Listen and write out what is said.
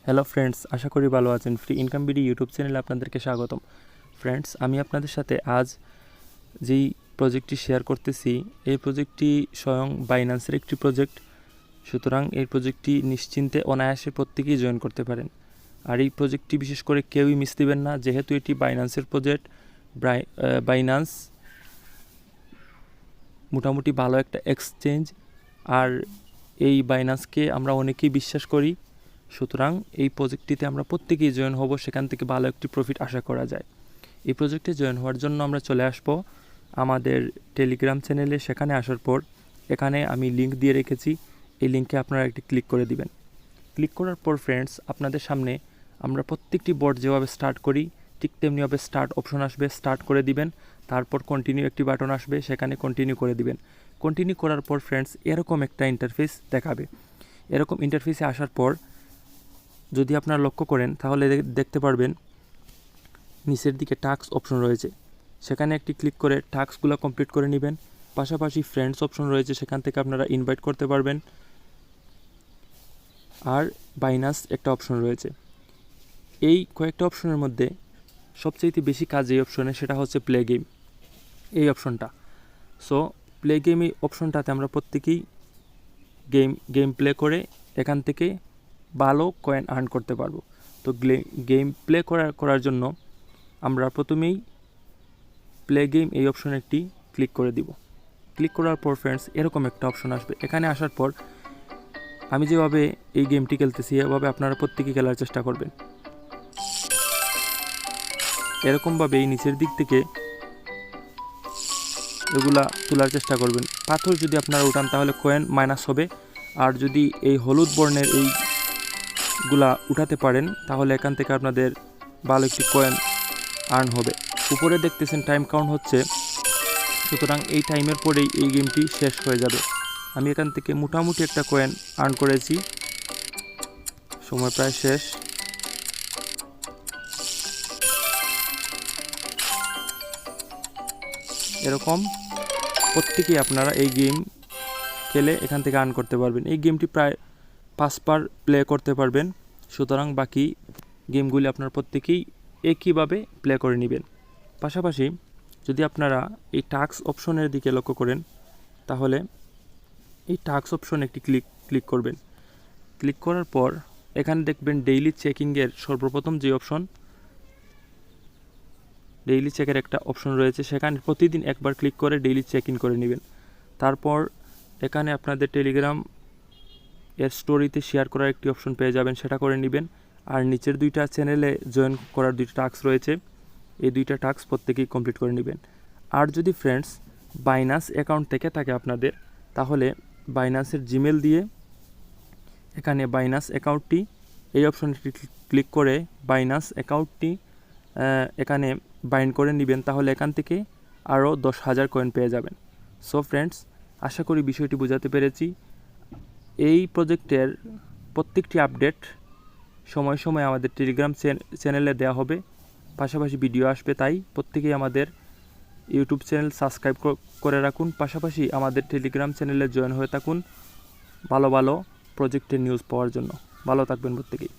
Hello friends, আশা করি ভালো আছেন। ফ্রি ইনকাম বিডি ইউটিউব চ্যানেলে আপনাদেরকে স্বাগতম। ফ্রেন্ডস, আমি আপনাদের সাথে আজ যেই প্রজেক্টটি শেয়ার করতেছি, এই প্রজেক্টটি স্বয়ং বাইন্যান্সের একটি প্রজেক্ট। সুতরাং এই প্রজেক্টটি নিশ্চিন্তে অনায়াসে প্রত্যেকেই জয়েন করতে পারেন। আর এই প্রজেক্টটি বিশেষ করে কেউই মিস দিবেন না, যেহেতু এটি বাইন্যান্সের প্রজেক্ট। বাইন্যান্স মোটামুটি ভালো একটা এক্সচেঞ্জ, আর এই বাইন্যান্সকে আমরা অনেকেই বিশ্বাস করি। সুতরাং এই প্রজেক্টটিতে আমরা প্রত্যেকেই জয়েন হব, সেখান থেকে ভালো একটি প্রফিট আশা করা যায়। এই প্রজেক্টে জয়েন হওয়ার জন্য আমরা চলে আসব আমাদের টেলিগ্রাম চ্যানেলে। সেখানে আসার পর এখানে আমি লিঙ্ক দিয়ে রেখেছি, এই লিঙ্কে আপনারা একটি ক্লিক করে দিবেন। ক্লিক করার পর ফ্রেন্ডস, আপনাদের সামনে আমরা প্রত্যেকটি বোর্ড যেভাবে স্টার্ট করি ঠিক তেমনিভাবে স্টার্ট অপশন আসবে, স্টার্ট করে দিবেন। তারপর কন্টিনিউ একটি বাটন আসবে, সেখানে কন্টিনিউ করে দিবেন। কন্টিনিউ করার পর ফ্রেন্ডস এরকম একটা ইন্টারফেস দেখাবে। এরকম ইন্টারফেসে আসার পর যদি আপনারা লক্ষ্য করেন তাহলে দেখতে পারবেন নিচের দিকে টাস্ক অপশন রয়েছে, সেখানে একটি ক্লিক করে টাস্কগুলো কমপ্লিট করে নেবেন। পাশাপাশি ফ্রেন্ডস অপশন রয়েছে, সেখান থেকে আপনারা ইনভাইট করতে পারবেন। আর বাইনান্স একটা অপশন রয়েছে। এই কয়েকটা অপশনের মধ্যে সবচেয়ে বেশি কাজ এই অপশনে, সেটা হচ্ছে প্লে গেম, এই অপশনটা। সো প্লে গেম এই অপশনটাতে আমরা প্রত্যেকেই গেম প্লে করে এখান থেকে ভালো কয়েন আর্ন করতে পারবো। তো গেম প্লে করার জন্য আমরা প্রথমেই প্লে গেম এই অপশনে একটি ক্লিক করে দিব। ক্লিক করার পর ফ্রেন্ডস এরকম একটা অপশন আসবে। এখানে আসার পর আমি যেভাবে এই গেমটি খেলতেছি এভাবে আপনারা প্রত্যেকেই খেলার চেষ্টা করবেন। এরকমভাবে এই নিচের দিক থেকে এগুলা তোলার চেষ্টা করবেন। পাথর যদি আপনারা উঠান তাহলে কয়েন মাইনাস হবে, আর যদি এই হলুদ বর্ণের এইগুলা উঠাতে পারেন তাহলে এখান থেকে আপনাদের ভালো একটি কয়েন আর্ন হবে। উপরে দেখতেছেন টাইম কাউন্ট হচ্ছে, সুতরাং এই টাইমের পরেই এই গেমটি শেষ হয়ে যাবে। আমি এখান থেকে মোটামুটি একটা কয়েন আর্ন করেছি, সময় প্রায় শেষ। এরকম প্রত্যেকেই আপনারা এই গেম খেলে এখান থেকে আর্ন করতে পারবেন। এই গেমটি প্রায় 5 বার প্লে করতে পারবেন, সুতরাং বাকি গেমগুলি আপনারা প্রত্যেকেই একইভাবে প্লে করে নেবেন। পাশাপাশি যদি আপনারা এই টাস্ক অপশনের দিকে লক্ষ্য করেন তাহলে এই টাস্ক অপশন একটি ক্লিক করবেন। ক্লিক করার পর এখানে দেখবেন ডেইলি চেকিংয়ের সর্বপ্রথম যে অপশন, ডেইলি চেকের একটা অপশন রয়েছে, সেখানে প্রতিদিন একবার ক্লিক করে ডেইলি চেক ইন করে নেবেন। তারপর এখানে আপনাদের টেলিগ্রাম এর স্টোরিতে শেয়ার করার একটি অপশন পেয়ে যাবেন, সেটা করে নেবেন। আর নিচের দুইটা চ্যানেলে জয়েন করার দুইটা টাস্ক রয়েছে, এই দুইটা টাস্ক প্রত্যেকেই কমপ্লিট করে নেবেন। আর যদি ফ্রেন্ডস বাইন্যান্স অ্যাকাউন্ট থেকে থাকে আপনাদের, তাহলে বাইন্যান্সের জিমেল দিয়ে এখানে বাইন্যান্স অ্যাকাউন্টটি এই অপশনটি ক্লিক করে বাইন্যান্স অ্যাকাউন্টটি এখানে বাইন্ড করে নেবেন, তাহলে এখান থেকে আরও 10,000 কয়েন পেয়ে যাবেন। সো ফ্রেন্ডস, আশা করি বিষয়টি বোঝাতে পেরেছি। এই প্রজেক্টের প্রত্যেকটি আপডেট সময় সময় আমাদের টেলিগ্রাম চ্যানেলে দেওয়া হবে, পাশাপাশি ভিডিও আসবে। তাই প্রত্যেকেই আমাদের ইউটিউব চ্যানেল সাবস্ক্রাইব করে রাখুন, পাশাপাশি আমাদের টেলিগ্রাম চ্যানেলে জয়েন হয়ে থাকুন ভালো ভালো প্রজেক্টের নিউজ পাওয়ার জন্য। ভালো থাকবেন প্রত্যেকেই।